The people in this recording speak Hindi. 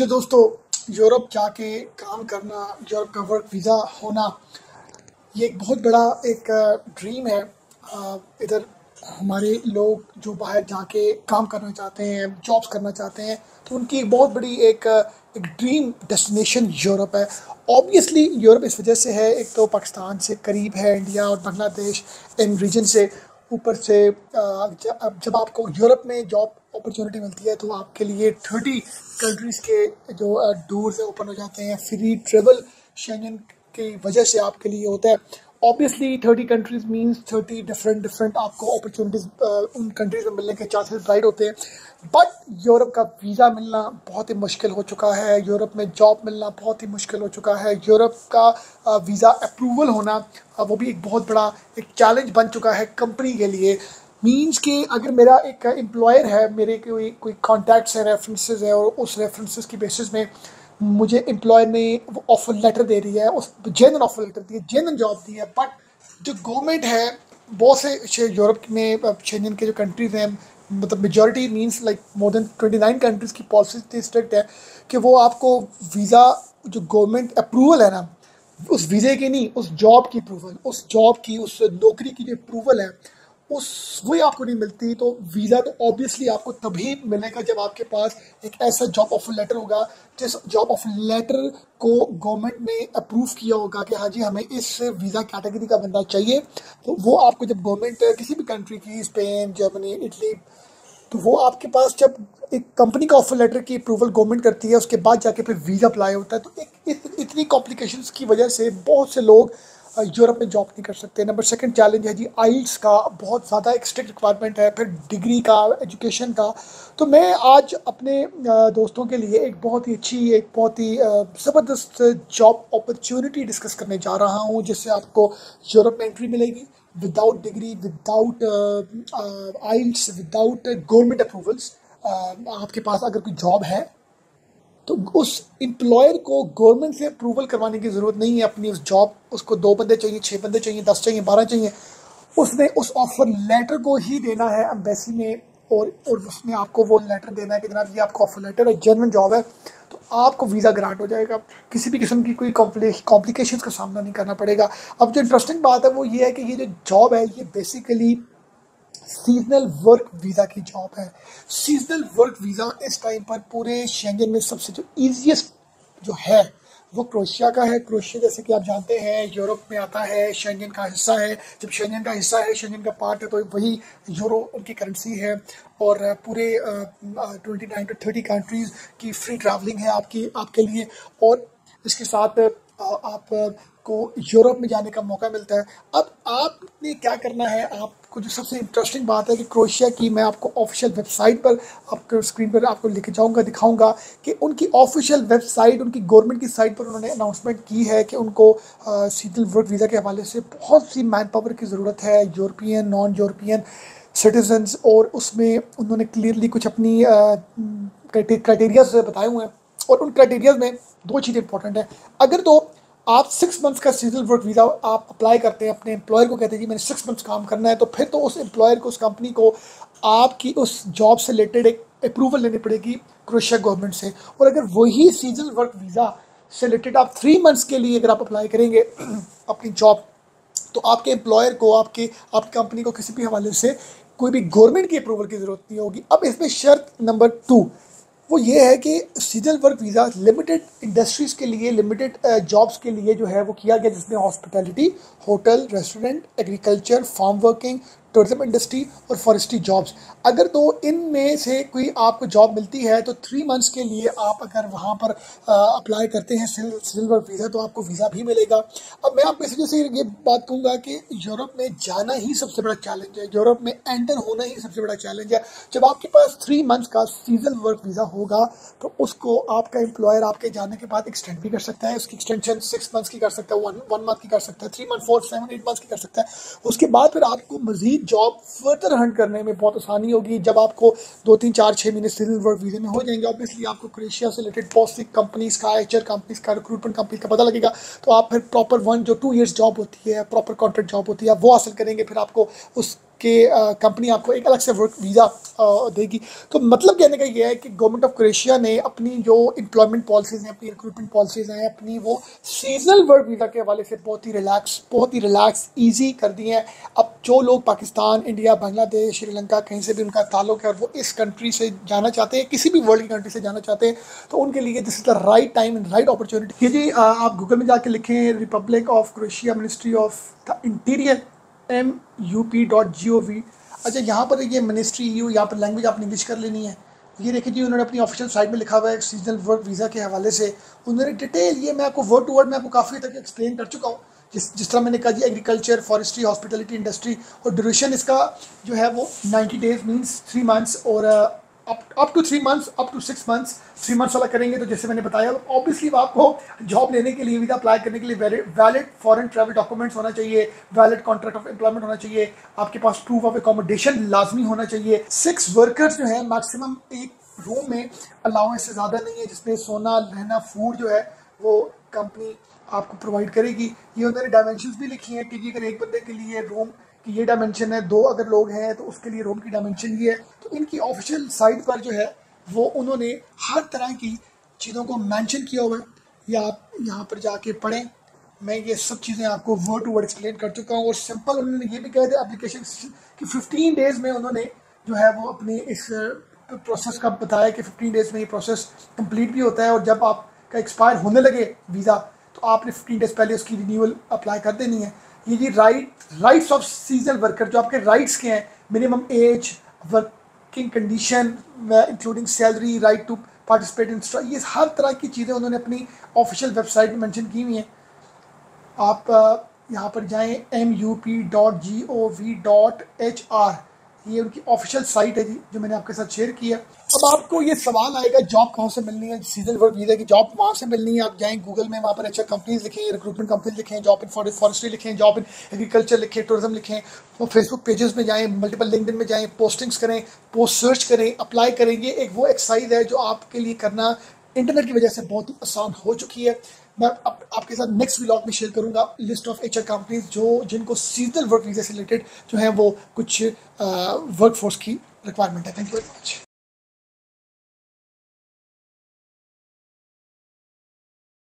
मेरे दोस्तों, यूरोप जाके काम करना, यूरोप का वर्क वीज़ा होना, ये एक बहुत बड़ा एक ड्रीम है। इधर हमारे लोग जो बाहर जाके काम करना चाहते हैं, जॉब्स करना चाहते हैं, तो उनकी एक बहुत बड़ी एक ड्रीम डेस्टिनेशन यूरोप है। ऑब्वियसली यूरोप इस वजह से है, एक तो पाकिस्तान से करीब है, इंडिया और बांग्लादेश इन रीजन से। ऊपर से जब आपको यूरोप में जॉब अपॉर्चुनिटी मिलती है तो आपके लिए 30 कंट्रीज़ के जो डोर्स है ओपन हो जाते हैं। फ्री ट्रेवल शेंगन की वजह से आपके लिए होता है। ऑब्वियसली 30 कंट्रीज मींस 30 डिफरेंट आपको अपॉर्चुनिटीज उन कंट्रीज में मिलने के चांसेस ब्राइट होते हैं। बट यूरोप का वीज़ा मिलना बहुत ही मुश्किल हो चुका है, यूरोप में जॉब मिलना बहुत ही मुश्किल हो चुका है। यूरोप का वीज़ा अप्रूवल होना वो भी एक बहुत बड़ा एक चैलेंज बन चुका है कंपनी के लिए। मीन्स कि अगर मेरा एक एम्प्लॉयर है, मेरे कोई कॉन्टैक्ट्स हैं, रेफरेंसेस हैं, और उस रेफरेंसेस की बेसिस में मुझे एम्प्लॉयर ने वो ऑफर लेटर दे रही है, उस जेन्युइन ऑफर लेटर दी है, जेन्युइन जॉब दी है। बट जो गवर्नमेंट है, बहुत से यूरोप में शेंगन के जो कंट्रीज़ हैं, मतलब majority means like more than 29 countries की पॉलिसी इतनी स्ट्रिक्ट है कि वो आपको वीज़ा जो गवर्नमेंट अप्रूवल है ना, उस वीज़े की नहीं, उस जॉब की अप्रूवल, उस जॉब की, उस नौकरी की जो अप्रूवल है उस वही आपको नहीं मिलती। तो वीज़ा तो ऑब्वियसली आपको तभी मिलेगा जब आपके पास एक ऐसा जॉब ऑफर लेटर होगा जिस जॉब ऑफर लेटर को गवर्नमेंट ने अप्रूव किया होगा कि हाँ जी हमें इस वीज़ा कैटेगरी का बंदा चाहिए। तो वो आपको जब गवर्नमेंट किसी भी कंट्री की, स्पेन, जर्मनी, इटली, तो वो आपके पास जब एक कंपनी का ऑफर लेटर की अप्रूवल गवर्नमेंट करती है, उसके बाद जाके फिर वीज़ा अप्लाई होता है। तो एक इतनी कॉम्प्लिकेशंस की वजह से बहुत से लोग यूरोप में जॉब नहीं कर सकते। नंबर सेकंड चैलेंज है जी आइल्स का, बहुत ज़्यादा एक स्ट्रिक्ट रिक्वायरमेंट है, फिर डिग्री का, एजुकेशन का। तो मैं आज अपने दोस्तों के लिए एक बहुत ही अच्छी, एक बहुत ही ज़बरदस्त जॉब अपॉर्चुनिटी डिस्कस करने जा रहा हूँ, जिससे आपको यूरोप में एंट्री मिलेगी विदाउट डिग्री, विदाउट आइल्स, विदाउट गवर्नमेंट अप्रूवल्स। आपके पास अगर कोई जॉब है तो उस एम्प्लॉयर को गवर्नमेंट से अप्रूवल करवाने की ज़रूरत नहीं है अपनी उस जॉब। उसको 2 बंदे चाहिए, 6 बंदे चाहिए, 10 चाहिए, 12 चाहिए, उसने उस ऑफर लेटर को ही देना है एम्बेसी में, और उसने आपको वो लेटर देना है कि जनाब ये आपका ऑफर लेटर है, जेन्युइन जॉब है, तो आपको वीज़ा ग्रांट हो जाएगा। किसी भी किस्म की कोई कॉम्प्लिकेशंस का सामना नहीं करना पड़ेगा। अब जो इंटरेस्टिंग बात है वो ये है कि ये जो जॉब है ये बेसिकली सीजनल वर्क वीज़ा की जॉब है। सीजनल वर्क वीज़ा इस टाइम पर पूरे शेंगन में सबसे जो ईजीएस्ट जो है वो क्रोएशिया का है। क्रोएशिया जैसे कि आप जानते हैं यूरोप में आता है, शेंगन का हिस्सा है। जब शेंगन का हिस्सा है, शेंगन का पार्ट है, तो वही यूरो उनकी करेंसी है। और पूरे 29 to 30 कंट्रीज़ की फ्री ट्रैवलिंग है आपके लिए। और इसके साथ आपको यूरोप में जाने का मौका मिलता है। अब आपने क्या करना है, आपको जो सबसे इंटरेस्टिंग बात है कि क्रोएशिया की, मैं आपको ऑफिशियल वेबसाइट पर आपको स्क्रीन पर आपको लेके जाऊंगा, दिखाऊंगा कि उनकी ऑफिशियल वेबसाइट, उनकी गवर्नमेंट की साइट पर उन्होंने अनाउंसमेंट की है कि उनको सीजनल वर्क वीज़ा के हवाले से बहुत सी मैन पावर की ज़रूरत है, यूरोपियन, नॉन यूरोपियन सिटीजन्स। और उसमें उन्होंने क्लियरली कुछ अपनी क्राइटेरियाज बताए हुए हैं, और उन क्राइटेरियाज में 2 चीज़ें इंपॉर्टेंट है। अगर तो आप 6 मंथ्स का सीजनल वर्क वीज़ा आप अप्लाई करते हैं, अपने एम्प्लॉयर को कहते हैं कि मैंने 6 मंथ्स काम करना है, तो फिर तो उस एम्प्लॉयर को, उस कंपनी को आपकी उस जॉब से रिलेटेड एक अप्रूवल लेनी पड़ेगी क्रोएशिया गवर्नमेंट से। और अगर वही सीजनल वर्क वीज़ा से रिलेटेड आप 3 मंथ्स के लिए अगर आप अप्लाई करेंगे अपनी जॉब, तो आपके एम्प्लॉयर को, आपकी कंपनी को किसी भी हवाले से कोई भी गवर्नमेंट की अप्रूवल की ज़रूरत नहीं होगी। अब इसमें शर्त नंबर 2 वो ये है कि seasonal work visa limited industries के लिए, लिमिटेड जॉब्स के लिए जो है वो किया गया, जिसमें hospitality, hotel, restaurant, agriculture, farm working, tourism industry और फॉरेस्ट्री जॉब्स। अगर तो इनमें से कोई आपको जॉब मिलती है तो 3 मंथ्स के लिए आप अगर वहाँ पर अप्लाई करते हैं सीजनल वर्क वीज़ा, तो आपको वीज़ा भी मिलेगा। अब मैं आपको इस वजह से ये बात कहूँगा कि यूरोप में जाना ही सबसे बड़ा चैलेंज है, यूरोप में एंटर होना ही सबसे बड़ा चैलेंज है। जब आपके पास 3 मंथ्स का सीजनल वर्क वीज़ा होगा तो उसको आपका एम्प्लॉयर आपके जाने के बाद एक्सटेंड भी कर सकता है। उसकी एक्सटेंशन 6 मंथ्स की कर सकता है, 1 मंथ की कर सकता है, 3 मंथ, 4, 7, 8 मंथ्स की कर सकता है। उसके बाद फिर आपको मजीद जॉब फर्दर हंट करने में बहुत आसानी होगी। जब आपको 2, 3, 4, 6 महीने सीजनल वर्क वीज़े में हो जाएंगे, ऑब्वियसली आपको क्रोएशिया से रिलेटेड बहुत सी कंपनीज का, एचआर कंपनीज का, रिक्रूटमेंट कंपनी का पता लगेगा। तो आप फिर प्रॉपर 1 जो 2 ईयर्स जॉब होती है, प्रॉपर कॉन्ट्रैक्ट जॉब होती है, वो हासिल करेंगे। फिर आपको उस कि कंपनी आपको एक अलग से वर्क वीज़ा देगी। तो मतलब कहने का ये है कि गवर्नमेंट ऑफ क्रोएशिया ने अपनी जो एम्प्लॉयमेंट पॉलिसीज़ हैं, अपनी रिक्रूटमेंट पॉलिसीज़ हैं, अपनी वो सीजनल वर्क वीज़ा के हवाले से बहुत ही रिलैक्स ईजी कर दी हैं। अब जो लोग पाकिस्तान, इंडिया, बांग्लादेश, श्रीलंका कहीं से भी उनका ताल्लुक है और वो इस कंट्री से जाना चाहते हैं, किसी भी वर्ल्ड की कंट्री से जाना चाहते हैं, तो उनके लिए this is the right time and right opportunity. ये जी आप गूगल में जाके लिखें Republic of Croatia ministry of the interior MUP.gov। अच्छा, यहाँ पर ये मिनिस्ट्री EU, यहाँ पर लैंग्वेज आपने इंग्लिश कर लेनी है। ये देखिए जी, उन्होंने अपनी ऑफिशियल साइट में लिखा हुआ है सीजनल वर्क वीज़ा के हवाले से उन्होंने डिटेल, ये मैं आपको वर्ड टू वर्ड मैं आपको काफ़ी तक एक्सप्लेन कर चुका हूँ। जिस तरह मैंने कहा जी, एग्रीकल्चर, फॉरेस्ट्री, हॉस्पिटलिटी इंडस्ट्री, और ड्यूरेशन इसका जो है वो 90 डेज मीन्स 3 मंथ्स, और up to 3 months, up to 6 months. 3 months वाला करेंगे तो जैसे मैंने बताया, ऑब्वियसली आपको जॉब लेने के लिए, वीज़ा अप्लाई करने के लिए वैलिड फॉरेन ट्रैवल डॉक्यूमेंट्स होना चाहिए, वैलिड कॉन्ट्रैक्ट ऑफ एम्प्लॉयमेंट होना चाहिए, आपके पास प्रूफ ऑफ एकोमोडेशन लाजमी होना चाहिए। 6 वर्कर्स जो है मैक्सिमम एक रूम में अलाउंस से ज़्यादा नहीं है, जिसमें सोना, रहना, फूड जो है वो कंपनी आपको प्रोवाइड करेगी। ये उन्होंने डायमेंशंस भी लिखी हैं कि जी अगर एक बंदे के लिए रूम की ये डायमेंशन है, 2 अगर लोग हैं तो उसके लिए रूम की डायमेंशन ये है। तो इनकी ऑफिशियल साइट पर जो है वो उन्होंने हर तरह की चीज़ों को मेंशन किया हुआ है, या आप यहाँ पर जाके पढ़ें। मैं ये सब चीज़ें आपको वर्ड टू वर्ड एक्सप्लेन कर चुका हूँ, और सिंपल उन्होंने ये भी कहा था एप्लीकेशन कि 15 डेज़ में उन्होंने जो है वो अपने इस प्रोसेस का बताया कि 15 डेज़ में ये प्रोसेस कंप्लीट भी होता है, और जब आपका एक्सपायर होने लगे वीज़ा तो आपने 15 डेज़ पहले उसकी रिन्यूअल अप्लाई कर देनी है। ये जी राइट्स ऑफ सीजनल वर्कर, जो आपके राइट्स के हैं, minimum age, working condition including salary, right to participate in, ये हर तरह की चीज़ें उन्होंने अपनी ऑफिशियल वेबसाइट में मेंशन की हुई हैं। आप यहाँ पर जाएं MUP.gov.hr, ये उनकी ऑफिशियल साइट है जी, जो मैंने आपके साथ शेयर की है। अब आपको ये सवाल आएगा जॉब कहाँ से मिलनी है, सीजनल वर्क वीज़ा की जॉब वहाँ से मिलनी है। आप जाएं गूगल में, वहाँ पर अच्छा कंपनीज लिखें, रिक्रूटमेंट कंपनीज लिखें, जॉब इन फॉरेस्ट्री लिखें, जॉब इन एग्रीकल्चर लिखें, टूरिज्म लिखें, तो फेसबुक पेजेस में जाएं, मल्टीपल लिंक्डइन में जाएं, पोस्टिंग्स करें, पोस्ट सर्च करें, अप्लाई करेंगे। एक वो एक्सरसाइज है जो आपके लिए करना इंटरनेट की वजह से बहुत ही आसान हो चुकी है। मैं आपके साथ नेक्स्ट व्लॉग में शेयर करूंगा लिस्ट ऑफ HR कंपनीज जिनको सीजनल वर्क वीज़ा से रिलेटेड जो है वो कुछ वर्क फोर्स की रिक्वायरमेंट है। Thank you very much.